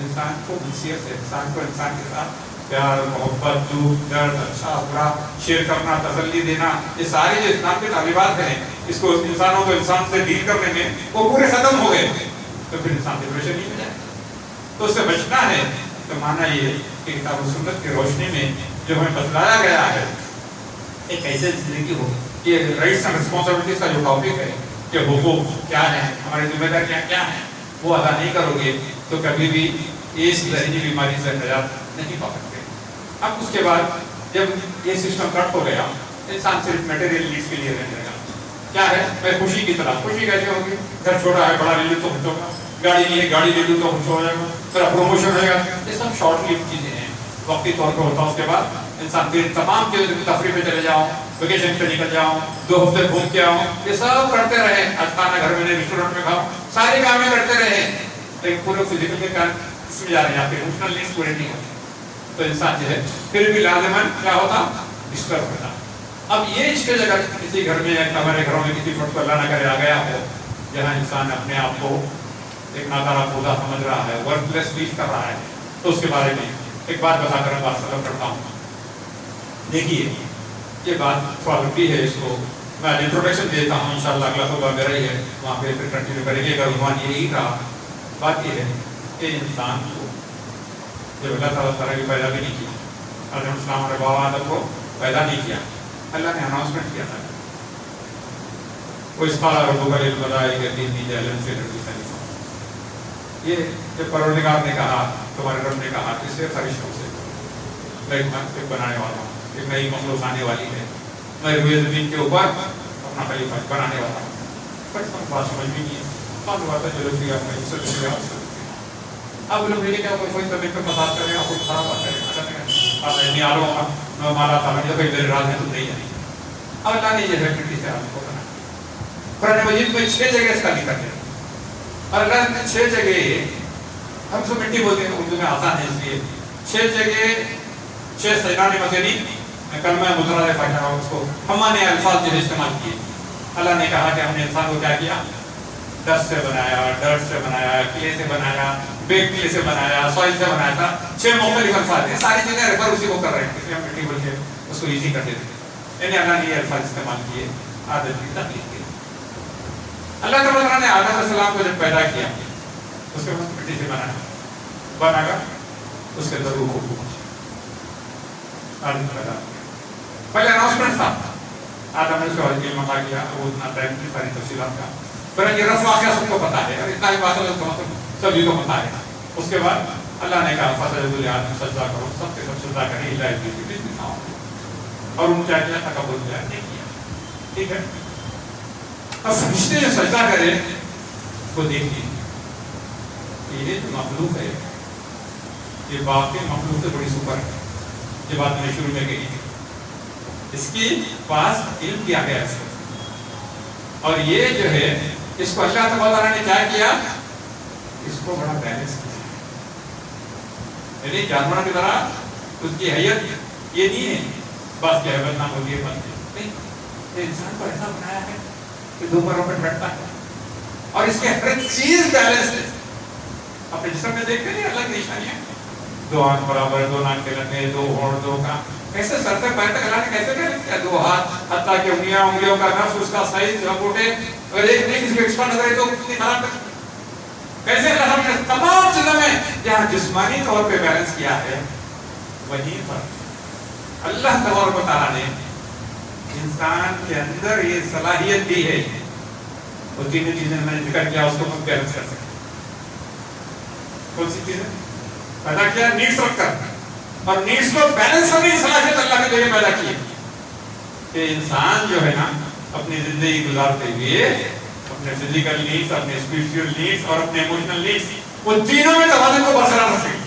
انسان کو حیثیت ہے، انسان کو انسان کے ساتھ پیار، محبت، دکھ، درد، اچھا برا شیئر کرنا، تسلی دینا، یہ ساری جو اسلام کی تعلیمات ہیں اس کو انسانوں کو انسان سے ڈیل کرنے میں وہ پورے ختم ہو گئے. تو پھر انسان ڈپریشن نہیں ہو جائے. تو اس سے بچنا ہے تو مانا یہ کہ کتاب و سنت کی روشنی میں جو ہمیں بتلایا گیا ہے ایک ایسے زندگی ہو. یہ رائٹس اینڈ رسپانسبلٹیز کا جو ٹاپک ہے کہ حقوق کیا ہیں، ہماری ذمہ داریاں کیا ہیں، وہ ادا نہیں کرو گے تو کبھی بھی اس ذہنی بیماری سے نجات نہیں پا سکتے. اب اس کے بعد جب یہ سسٹم کٹ ہو گیا، انسان صرف میٹیریل نیڈس کے لیے رہنے لگا. کیا ہے میں خوشی کی طرح، خوشی کیسے ہوگی؟ گھر چھوٹا ہے بڑا لے لوں تو خوش ہوگا، گاڑی نہیں ہے گاڑی لے لوں تو خوش ہو جائے گا، پھر پروموشن رہے گا. یہ سب شارٹ لیو چیزیں ہیں، وقتی طور پہ ہوتا. اس کے بعد انسان پھر تمام چیزوں کی تفریح پہ چلے جاؤں، ویکیشن پہ نکل جاؤں، 2 ہفتے گھوم کے آؤں، یہ سب کرتے رہے. آج کھانا گھر میں ریسٹورینٹ میں کھاؤ، سارے کام کرتے رہے، لیکن پورے فزیکل کے کام اس میں جا رہے ہیں، آپ کے ایموشنل نیڈس پورے نہیں ہوتے. تو انسان جو ہے پھر بھی لازماً کیا ہوتا ڈسٹرب ہوتا. اب یہ اسٹیج اگر کسی گھر میں ہمارے گھروں میں کسی فرد کو اللہ نہ کرے آ گیا ہو جہاں انسان اپنے آپ کو ایک نادارا پودا سمجھ رہا ہے، ورتھ لیس فیل کر رہا ہے، تو اس کے بارے میں ایک بات بتا کر بات سلام کرتا ہوں. دیکھیے یہ بات تھوڑا لمبی ہے, اس کو میں انٹروڈکشن دیتا ہوں, انشاءاللہ اگلا خطبہ میرا ہی ہے, وہاں پہ پھر کنٹینیو کریں گے. اگر عنوان یہی رہا, بات یہ ہے کہ انسان کو جب اللہ تعالیٰ کی پیدا بھی نہیں کیا, آدم علیہ السلام اور بابا آدم کو پیدا نہیں کیا, اللہ نے اناؤنسمنٹ کیا تھا وہ اس قال ربک للملائکۃ انی جاعل فی الارض خلیفہ. یہ جب پروردگار نے کہا, تمہارے رب نے کہا کہ سے فرشتوں سے میں ایک بنانے والا ہوں, ایک نئی مخلوق آنے والی ہے, میں روئے زمین کے اوپر اپنا خلیفہ بنانے والا ہوں. فرشتوں کو بات سمجھ بھی نہیں ہے, بات ہوا تھا چلو ٹھیک ہے, آپ نے اس سے اب لوگ میرے کیا کوئی زمین پہ فساد کرے گا, کوئی خراب بات کرے گا, نہیں آ رہا ہوں مالا تھا جو کوئی میرے راز میں تم نہیں جانی. اب اللہ نے یہ مٹی سے آدم کو بنا. قرآن مجید میں 6 جگہ اس کا ذکر ہے, اور اللہ نے 6 جگہ, ہم سب مٹی بولتے ہیں اردو میں آسان ہے اس لیے, 6 جگہ 6 سجدان مثلی کلمہ مضرہ فاجہ اس کو ہم نے الفاظ جو استعمال کیے. اللہ نے کہا کہ ہم نے انسان کو کیا کیا, ڈسٹ سے بنایا, ڈرٹ سے بنایا, کلے سے بنایا, بیک کلے سے بنایا, سوائل سے بنایا تھا. 6 مختلف الفاظ ہیں, ساری چیزیں ریفر اسی کو کر رہے ہیں, اس لیے ہم مٹی بول کے اس کو ایزی کر دیتے ہیں. یعنی اللہ نے یہ الفاظ استعمال کیے آدم کی تخلیق کے. اللہ تعالیٰ نے آدم علیہ السلام کو جب پیدا کیا, اس کے بعد مٹی سے بنا کر اس کے اندر روح کو پہنچی, آدم پیدا کیا. پہلے اناؤنسمنٹ تھا, آدم نے اس کو علم عطا کیا, وہ اتنا ٹائم کی ساری تفصیلات کا, پھر یہ رسم واقعہ سب کو پتا ہے, اور اتنا ہی بات ہے سبھی کو پتا ہے. اس کے بعد اللہ نے کہا فسجدوا لآدم سجدہ کرو, سب کے سب سجدہ کریں الا ابلیس, اور انہوں نے کیا کیا, تکبر کیا, نہیں کیا. ٹھیک ہے, اب فرشتے جو سجدہ کرے وہ دیکھیے, یہ جو مخلوق ہے یہ واقعی مخلوق سے بڑی سپر ہے. یہ بات میں نے شروع میں کہی تھی, اس کی پاس علم کیا گیا اس کو, اور یہ جو ہے اس کو اللہ تعالیٰ نے کیا کیا, اس کو بڑا بیلنس کیا. یعنی جانوروں کی طرح اس کی حیت یہ نہیں ہے بس کیا ہے بدنام ہوگی نہیں, انسان کو ایسا بنایا ہے کہ 2 پیروں پر بیٹھتا ہے, اور اس کے ہر ایک چیز بیلنس ہے. اپنے جسم میں دیکھتے نہیں اللہ کی نشانیاں, 2 آنکھ برابر, 2 ناک کے لمبے, 2 ہونٹ, 2 کان, کیسے سر سے پیر تک اللہ نے کیسے بیلنس کیا, 2 ہاتھ, حتیٰ کہ انگلیوں کا نفس, اس کا سائز, رپورٹیں, اگر ایک نہیں کسی کو ایکسٹرا نظر ہے تو کتنی خراب ہے. کیسے اللہ نے تمام چیزوں میں جہاں جسمانی طور پہ بیلنس کیا ہے, وہیں پر اللہ تبارک و تعالیٰ نے انسان کے اندر یہ صلاحیت دی ہے, وہ 3 چیزیں میں نے ذکر کیا, اس کو ہم بیلنس کر سکتے. کون سی چیزیں پیدا کیا, نیڈس رکھ کر, اور نیڈس کو بیلنس کرنے کی صلاحیت اللہ نے جو پیدا کی ہے کہ انسان جو ہے نا اپنی زندگی گزارتے ہوئے اپنے فزیکل نیڈس, اپنے اسپریچول نیڈس اور اپنے ایموشنل نیڈس, وہ تینوں میں توازن کو برقرار رکھے.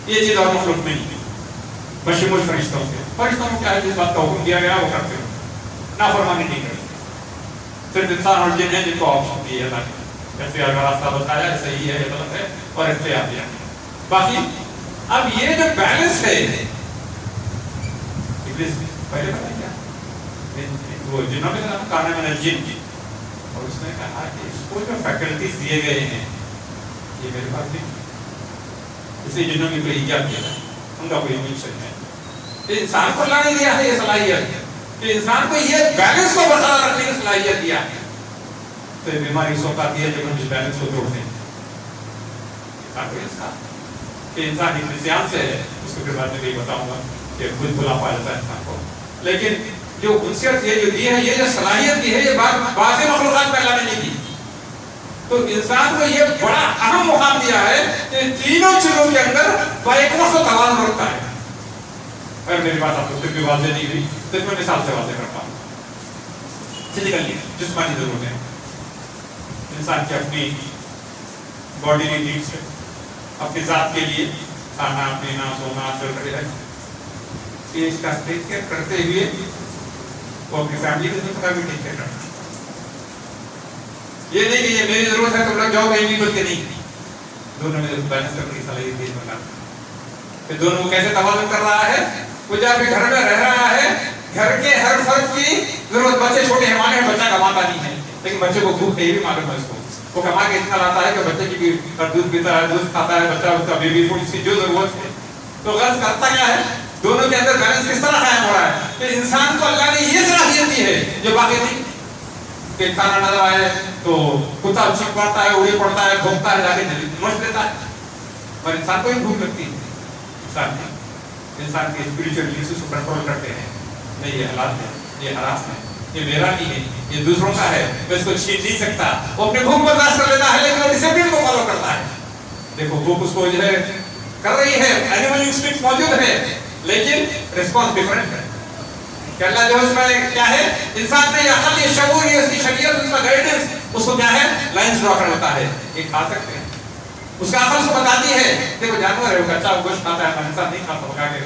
یہ چیز اور مخلوق میں نہیں ہے بشمول فرشتوں سے. فرشتوں کو کیا ہے, جس بات کا حکم دیا گیا وہ کرتے ہو, نافرمانی نہیں کرتے. صرف انسان اور جن ہیں جن کو آپشن دی ہے اللہ نے, ایسے اگر راستہ بتایا صحیح ہے, یہ غلط ہے, اور اختیار دیا. باقی اب یہ جو بیلنس ہے, پہلے پتا کیا وہ جنہوں نے کہا میں نے جن, اور اس نے کہا کہ اس کو جو فیکلٹیز دیے گئے ہیں یہ میرے پاس نہیں, اس لیے جنہوں نے کوئی ایجاد کیا ہے, ان کا کوئی مشن ہے. انسان کو اللہ نے دیا ہے یہ صلاحیت کہ انسان کو یہ بیلنس کو برقرار رکھنے کی صلاحیت دیا ہے. تو یہ بیماری اس وقت آتی ہے جب ہم اس بیلنس کو توڑتے ہیں. کہ انسان ایک نسیان سے ہے, اس کو پھر بعد میں بھی بتاؤں گا کہ خود بلا پا جاتا ہے انسان کو. لیکن جو انسیت یہ جو دی ہے, یہ جو صلاحیت دی ہے, یہ باقی مخلوقات میں اللہ نے نہیں دی. تو انسان کو یہ بڑا اہم مقام دیا ہے کہ تینوں چیزوں کے اندر ایک وقت توازن رکھتا ہے. اگر میری بات آپ کو پھر بھی واضح نہیں ہوئی تو میں مثال سے واضح کرتا ہوں. فزیکلی جسمانی ضرورتیں, انسان کی اپنی باڈی کی نیڈس ہے, اپنی ذات کے لیے کھانا پینا سونا وغیرہ, اس کا ٹیک کیئر کرتے ہوئے وہ اپنی فیملی کے ضرورت کا بھی ٹیک کیئر کرتا ہے. یہ نہیں کہ یہ میری ضرورت ہے تو لوگ جاؤ کہیں بھی, بلکہ نہیں, دونوں میں بیلنس کرنے کی صلاحیت دی ہے. کہ دونوں کو کیسے توازن کر رہا ہے, وہ جب بھی گھر میں رہ رہا ہے, گھر کے ہر فرد کی ضرورت, بچے چھوٹے ہیں, مانے بچہ کماتا نہیں ہے لیکن بچے کو بھوک ہے یہ بھی معلوم ہے اس کو, وہ کما کے اتنا لاتا ہے کہ بچے کی بھی دودھ پیتا ہے, دودھ کھاتا ہے بچہ, اس کا بیبی فوڈ, اس کی جو ضرورت ہے تو غرض کرتا کیا ہے؟ دونوں کے اندر بیلنس کس طرح قائم ہو رہا ہے کہ انسان کو اللہ نے یہ صلاحیت دی ہے جو باقی نہیں، کہ کھانا نظر آئے تو کتا چیخ پڑتا ہے، اڑی پڑتا ہے، بھوکتا ہے، جا کے نوچ لیتا ہے، اور انسان کو ہی بھوک لگتی ہے، انسان کی اسپریچل نیڈس کو کنٹرول کرتے ہیں، نہیں یہ حالات ہے، یہ حرام ہے، یہ میرا نہیں ہے، یہ دوسروں کا ہے، میں اس کو چھین نہیں سکتا، وہ اپنی بھوک برداشت کر لیتا ہے لیکن وہ ڈسپلن کو فالو کرتا ہے۔ دیکھو بھوک اس کو جو ہے کر رہی ہے، اینیمل انسٹنکٹ موجود ہے، لیکن ریسپانس ڈیفرنٹ ہے کہ اللہ جو اس میں کیا ہے، انسان میں یہ عقل، یہ شعور، یہ اس کی شریعت، اس کا گائیڈنس اس کو کیا ہے، لائنز ڈرا کر دیتا ہے، یہ کھا سکتے ہیں، اس کا عقل کو بتاتی ہے دیکھو جانور ہے وہ کچا گوشت کھاتا ہے، انسان نہیں کھاتا پکا کے،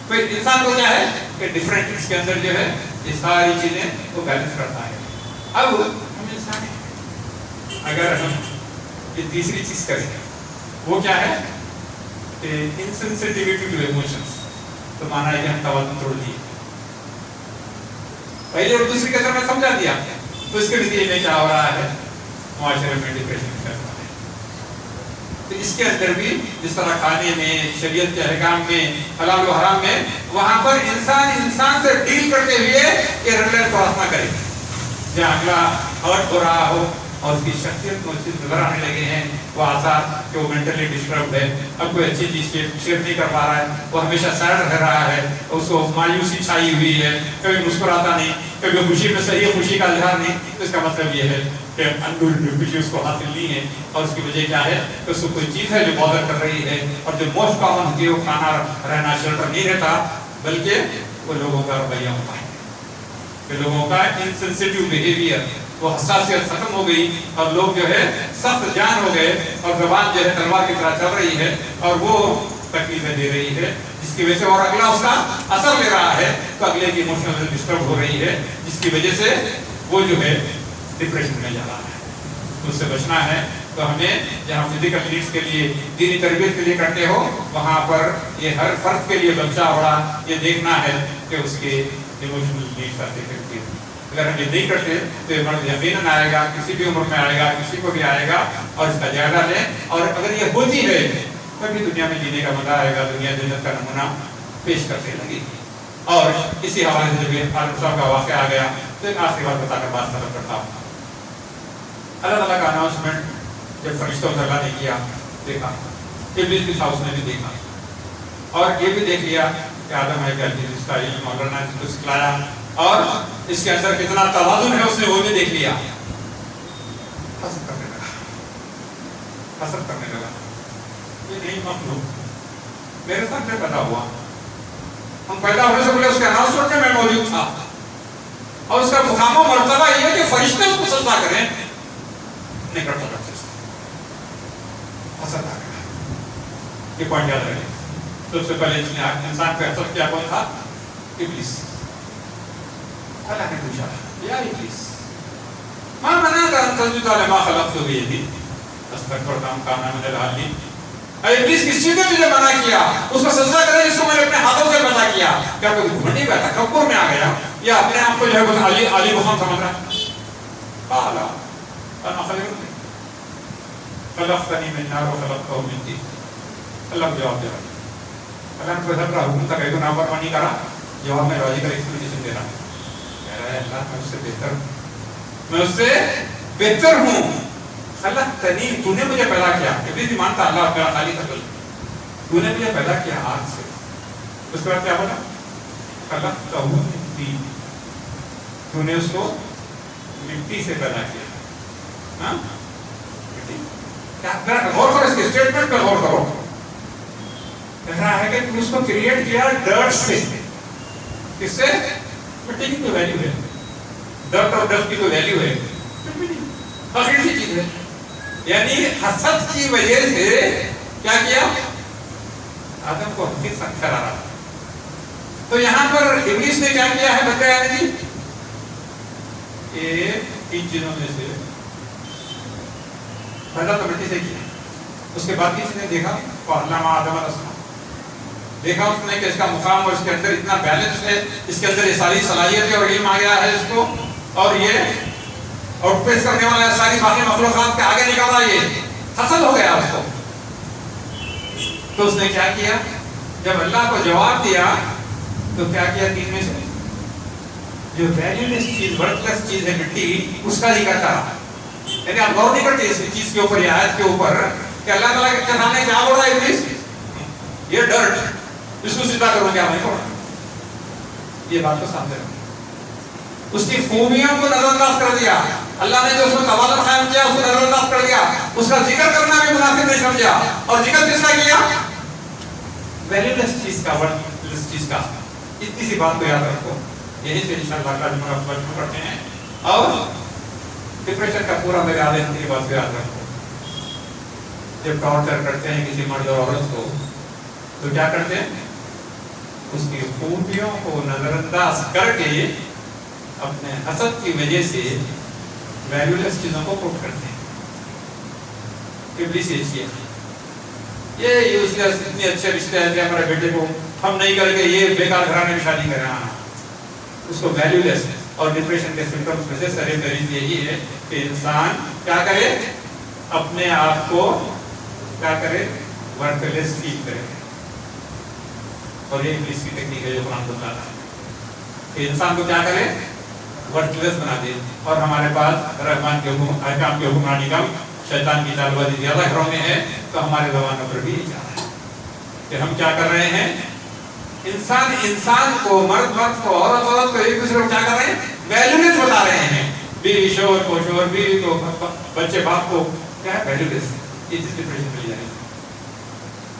تو انسان کو کیا ہے کہ ڈیفرنٹ اس کے اندر جو ہے یہ ساری چیزیں وہ بیلنس کرتا ہے۔ اب ہم انسان ہیں، اگر ہم یہ تیسری چیز کریں وہ کیا ہے کہ انسنسٹیوٹی ٹو ایموشنز، تو مانا ہے کہ ہم توازن توڑ دیے، پہلے اور دوسری کے اندر میں سمجھا دیا، تو اس کے نتیجے میں کیا ہو رہا ہے، معاشرے میں ڈپریشن چل رہا ہے۔ تو اس کے اندر بھی جس طرح کھانے میں، شریعت کے احکام میں، حلال و حرام میں، وہاں پر انسان سے ڈیل کرتے ہوئے یہ ریلیٹ کراس نہ کرے، جہاں اگلا ہرٹ ہو رہا ہو اور اس کی شخصیت کو چیز نظر آنے لگے ہیں، وہ آثار کہ وہ مینٹلی ڈسٹربڈ ہے، اب کوئی اچھی چیز شیئر نہیں کر پا رہا ہے، وہ ہمیشہ سیڈ رہ رہا ہے، اس کو مایوسی چھائی ہوئی ہے، کبھی مسکراتا نہیں، کبھی خوشی میں صحیح خوشی کا اظہار نہیں، تو اس کا مطلب یہ ہے کہ اندرونی خوشی اس کو حاصل نہیں ہے، اور اس کی وجہ کیا ہے کہ اس کو کوئی چیز ہے جو بادر کر رہی ہے، اور جو موسٹ کامن ہوتی ہے وہ کھانا رہنا شیلٹر نہیں رہتا، بلکہ وہ لوگوں کا رویہ ہوتا ہے کہ لوگوں کا انسنسٹیو بیہیویئر، وہ حساسیت ختم ہو گئی اور لوگ جو ہے سخت جان ہو گئے، اور زبان جو ہے تلوار کی طرح چل رہی ہے اور وہ تکلیفیں دے رہی ہے، جس کی وجہ سے اور اگلا اس کا اثر لے رہا ہے، تو اگلے کی ایموشنل ڈسٹرب ہو رہی ہے، جس کی وجہ سے وہ جو ہے ڈپریشن میں جا رہا ہے۔ اس سے بچنا ہے تو ہمیں جہاں فزیکل نیڈس کے لیے، دینی تربیت کے لیے کرتے ہو، وہاں پر یہ ہر فرد کے لیے بچہ بڑا یہ دیکھنا ہے کہ اس کے ایموشنل نیڈس آتے کرتی ہے۔ اگر ہم یہ نہیں کرتے تو یہ مرض یقیناً آئے گا، کسی بھی عمر میں آئے گا، کسی کو بھی آئے گا، اور اس کا جائزہ لیں، اور اگر یہ ہوتی ہے تبھی دنیا میں جینے کا مزہ آئے گا، دنیا جنت کا نمونہ پیش کرتے لگے گی۔ اور اسی حوالے سے جب عالم صاحب کا واقعہ آ گیا تو ایک آخری بات بتا کر بات ختم کرتا ہوں۔ اللہ تعالیٰ کا اناؤنسمنٹ جب فرشتوں سے اللہ نے کیا، دیکھا ابلیس بھی تھا، اس نے بھی دیکھا، اور یہ بھی دیکھ لیا کہ آدم ہے کہ جس کا علم مولانا نے اس کو سکھلایا، اور اس کے اندر کتنا توازن ہے اس نے وہ بھی دیکھ لیا، حسد کرنے لگا، یہ نہیں مخلوق میرے ساتھ میں پیدا ہوا، ہم پیدا ہونے سے پہلے اس کے اناؤنسمنٹ میں موجود تھا، اور اس کا مقام و مرتبہ یہ ہے کہ فرشتے اس کو سجدہ کریں، نہیں کرتا حسد آ گیا۔ یہ پوائنٹ یاد رکھیں، سب سے پہلے اس نے انسان کو حسد کیا کون تھا؟ ابلیس۔ اللہ نے پوچھا یا ابلیس ما منعک ان تسجد لما خلقت بیدی استکبرت ام کان من العالین، اے ابلیس کس چیز نے تجھے منع کیا اس کو سجدہ کرے جس کو میں نے اپنے ہاتھوں سے پیدا کیا؟ کیا کوئی گھمنڈی بیٹھا تکبر میں آ گیا یا اپنے آپ کو جو ہے بہت علی مقام سمجھ رہا ہے؟ قال انا خیر خلقتنی من نار وخلقته من طین۔ اللہ کو جواب دے رہا، اللہ نے کوئی حکم حکم تک ایک نافرمانی کرا، جواب میں لاجیکل ایکسپلینیشن دے رہا ہے، کہہ رہا ہے اللہ میں اس سے بہتر ہوں، خلقتنی تو نے مجھے پیدا کیا، ابلیس بھی مانتا اللہ میرا خالق ہے، تو نے مجھے پیدا کیا آگ سے، اس کے بعد کیا بولا؟ خلقتہ من طین، تو نے اس کو مٹی سے پیدا کیا۔ ہاں غور کرو، اس کے اسٹیٹمنٹ پہ غور کرو، کہہ رہا ہے کہ تم اس کو کریٹ کیا ڈرٹ سے، کس سے؟ مٹی کی کوئی ویلیو ہے، ڈرٹ اور ڈسٹ کی کوئی ویلیو ہے؟ آخری سی چیز ہے، یعنی حسد کی وجہ سے کیا کیا؟ آدم کو حقیقت سمجھ کر آ رہا۔ تو یہاں پر ابلیس نے کیا کیا ہے بتایا جی؟ تین چیزوں میں سے پہلا تو مٹی سے کیا، اس کے بعد کسی نے دیکھا فَعَلَّمَ آدَمَ الْأَسْمَاءَ، دیکھا اس نے کہ اس کا مقام اور اس کے اندر اتنا بیلنس ہے، اس کے اندر یہ ساری صلاحیتیں اور علم آ گیا ہے اس کو، اور یہ آؤٹ پیس کرنے والا ہے ساری باقی مخلوقات کے آگے نکل رہا، یہ حسد ہو گیا اس کو۔ تو اس نے کیا کیا؟ جب اللہ کو جواب دیا تو کیا کیا؟ تین میں سے جو ویلیولیس چیز، ورتھ لیس چیز ہے مٹی، اس کا ذکر کرا. یعنی آپ غور نہیں کرتے اس چیز کے اوپر، یہ آیت کے اوپر کہ اللہ تعالیٰ کے سامنے کیا بول رہا ہے ابلیس؟ یہ ڈرٹ، اس کو سیدھا کرو، کیا نہیں بولا. یہ بات کو سامنے رکھو. اس کی خوبیوں کو نظر انداز کر دیا. اللہ نے جو اس میں توازن قائم کیا اس کو نظر انداز کر دیا. اس کا ذکر کرنا بھی مناسب نہیں سمجھا. اور ذکر کس کا کیا؟ ویلیولیس چیز کا، ورتھ لیس چیز کا. اتنی سی بات کو یاد رکھو. یہی سے انشاءاللہ آج ہم شروع کرتے ہیں. اور ڈپریشن کا پورا میرا آدھے کی بات کو یاد رکھو. جب ٹارچر کرتے ہیں کسی مرد اور عورت کو تو کیا کرتے ہیں؟ اس کی خوبیوں کو نظر انداز کر کے اپنے حسد کی وجہ سے ویلیولیس چیزوں کو پروف کرتے ہیں. ابلیس یہ یوز لیس اتنے اچھے رشتے ہیں کہ ہمارے بیٹے کو ہم نہیں کر کے یہ بیکار گھرانے میں شادی کریں. اس کو ویلیولیس ہے. اور ڈپریشن کے سمپٹمز میں سے سر فہرست یہی ہے کہ انسان کیا کرے؟ اپنے آپ کو کیا کرے؟ ورتھ لیس فیل کرے. اور یہ ابلیس کی ٹیکنیک ہے جو قرآن بتاتا ہے کہ انسان کو کیا کرے؟ ورتھ لیس بنا دے. اور ہمارے پاس رحمان کے احکام کی حکمرانی کا شیطان کی چال بازی زیادہ گھروں میں ہے. تو ہمارے زبانوں پر بھی جا رہا ہے کہ ہم کیا کر رہے ہیں؟ انسان کو، مرد کو، عورت کو ایک دوسرے کو کیا کر رہے ہیں؟ ویلیولیس بتا رہے ہیں. بیوی شوہر کو، شوہر بیوی کو، بچے باپ کو کیا ہے؟ ویلیولیس. یہ چیز ڈپریشن مل جائے گی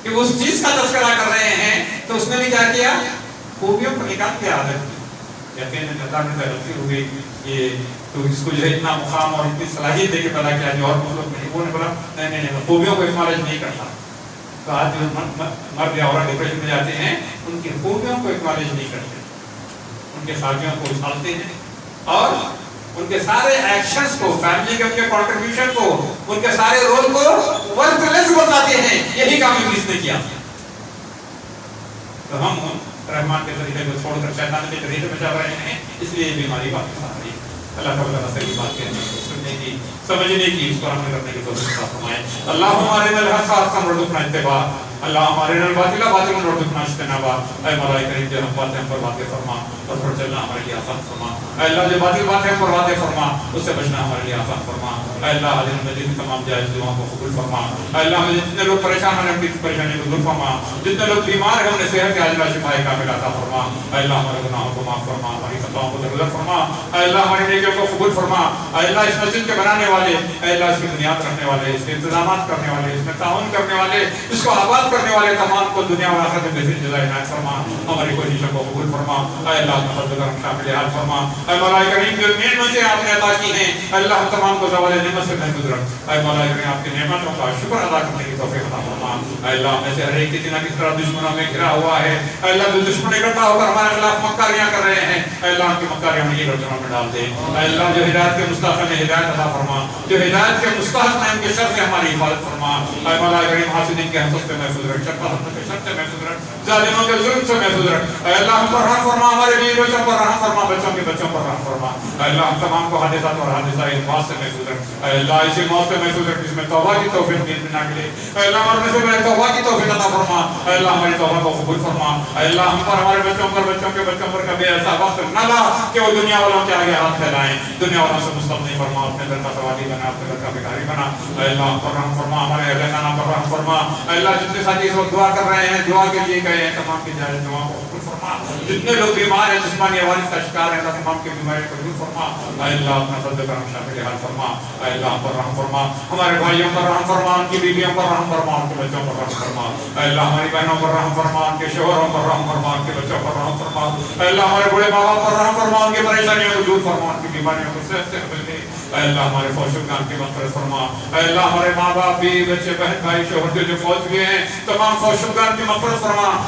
کہ اس چیز کا تذکرہ کر رہے ہیں. تو اس نے بھی کیا کیا؟ خوبیوں کو نکال کے عادت کی. یقیناً اللہ نے غلطی ہو گئی. یہ تو اس کو جو ہے اتنا مقام اور اتنی صلاحیت دے کے پیدا کیا جو اور مطلب نہیں. وہ نے بولا نہیں خوبیوں کو اکنالج نہیں کرتا. تو آج جو مرد یا عورت ڈپریشن میں جاتے ہیں ان کی خوبیوں کو اکنالج نہیں کرتے، ان کے خامیوں کو اچھالتے ہیں اور ان کے سارے ایکشنز کو، فیملی کے ان کے کنٹریبیوشن کو، ان کے سارے رول کو ورتھ لیس بتاتے ہیں. یہی کام ابلیس نے کیا. تو ہم رحمان کے طریقے کو چھوڑ کر شیطان کے طریقے میں چل رہے ہیں. اس لیے یہ بیماری واپس آ رہی ہے. اللہ تعالیٰ صحیح بات کہنے کی، سننے کی، سمجھنے کی، اس کو عمل کرنے کی توفیق عطا فرمائے. اللہم ارنا الحق حقا وارزقنا اتباعہ، اللہم ارنا الباطل باطلا وارزقنا اجتنابہ. اے مولا کریم جو ہم باتیں ہم پر واضح فرما اور پھر چلنا ہمارے لیے آسان فرما. اے اللہ جو باطل باتیں ہم پر واضح فرما اس سے بچنا ہمارے لیے آسان فرما. اے اللہ حاضر مجید تمام جائز دعاؤں کو قبول فرما. اے اللہ جتنے لوگ پریشان ہیں اپنی پریشانی کو دور فرما. جتنے لوگ بیمار ہیں انہیں صحت عاجلہ شفا کامل عطا فرما. اے اللہ ہمارے گناہوں کو معاف فرما، ہماری خطاؤں کو درگزر فرما. اے اللہ ہماری نیکیوں کو قبول فرما. اے اللہ اس مسجد کے بنانے والے، اے اللہ اس کی بنیاد رکھنے والے، اس کے انتظامات کرنے والے، اس میں تعاون کرنے والے، اس کو آباد کرنے والے تمام کو دنیا و آخرت میں بہترین جزائے عنایت فرما. ہماری کوششوں کو قبول فرما. اے اللہ اپنا فضل کرم شامل حال فرما. اے مولا کریم جو نعمتیں آپ نے عطا کی ہیں اللہ ہم تمام کو زوال نعمت سے محفوظ رکھ. اے مولا کریم آپ کی نعمتوں کا شکر ادا کرنے کی توفیق عطا فرما. اے اللہ ہم میں سے ہر ایک کسی نہ کس طرح دشمنوں میں گھرا ہوا ہے. اے اللہ جو دشمن اکٹھا ہو کر ہمارے خلاف مکاریاں کر رہے ہیں اے اللہ ان کی مکاریاں ہم یہ گردنوں میں ڈال دے. اے اللہ جو ہدایت کے مستحق ہیں ہدایت عطا فرما، جو ہدایت کے مستحق ہیں ان کے شر سے ہماری حفاظت فرما. اے مولا کریم حاسدین کے حسد سے محفوظ رکھ، شر کے شر سے محفوظ رکھ، ظالموں کے ظلم سے محفوظ رکھ. اے اللہ ہم پر رحم فرما، ہمارے بیوی بچوں پر رحم فرما، بچوں کے بچوں پر رحم فرما. اے اللہ ہم تمام کو حادثات اور حادثہ موت سے محفوظ رکھ. اے اللہ اسی موت سے محفوظ رکھ جس میں توبہ کی توفیق نہ ملے. اے اللہ مرنے سے پہلے توبہ کی توفیق عطا فرما. اے اللہ ہماری توبہ کو قبول فرما. اے اللہ ہم پر ہمارے بچوں پر بچوں کے بچوں پر کبھی ایسا وقت نہ لا کہ وہ دنیا والوں کے آگے ہاتھ پھیلائیں. دنیا والوں سے مستغنی فرما، اپنے در کا سوالی بنا، اپنے در کا بھکاری بنا. اے اللہ ہم پر رحم فرما، ہمارے اہل خانہ پر رحم فرما. اے اللہ جتنے ساتھی اس وقت دعا کر رہے ہیں دعا کے لیے گئے ہیں تمام کی جائز دعا کو قبول فرما. جتنے لوگ بیمار ہیں جسمانی عوارض کا شکار ہیں اللہ تمام کی بیماری کو دور فرما. اے اللہ اپنا فضل کرم شامل حال فرما. اے اللہ ہم پر رحم فرما، ہمارے بھائیوں پر رحم فرما، ان کی بیویوں پر رحم فرما، ان کے بچوں پر رحم فرما. اے اللہ ہماری بہنوں پر رحم فرما، ان کے شوہروں پر رحم فرما، ان کے بچوں پر رحم فرما. اے اللہ ہمارے بڑے ماں باپ پر رحم فرما، ان کی پریشانیوں کو دور فرما، ان کی بیماریوں کو صحت سے حفظ دے. اے اللہ ہمارے فوج افغان کی مغفرت فرما. اے اللہ ہمارے ماں باپ بیوی بچے بہن بھائی شوہر جو فوج ہوئے ہیں تمام فوج افغان کی مغفرت فرما.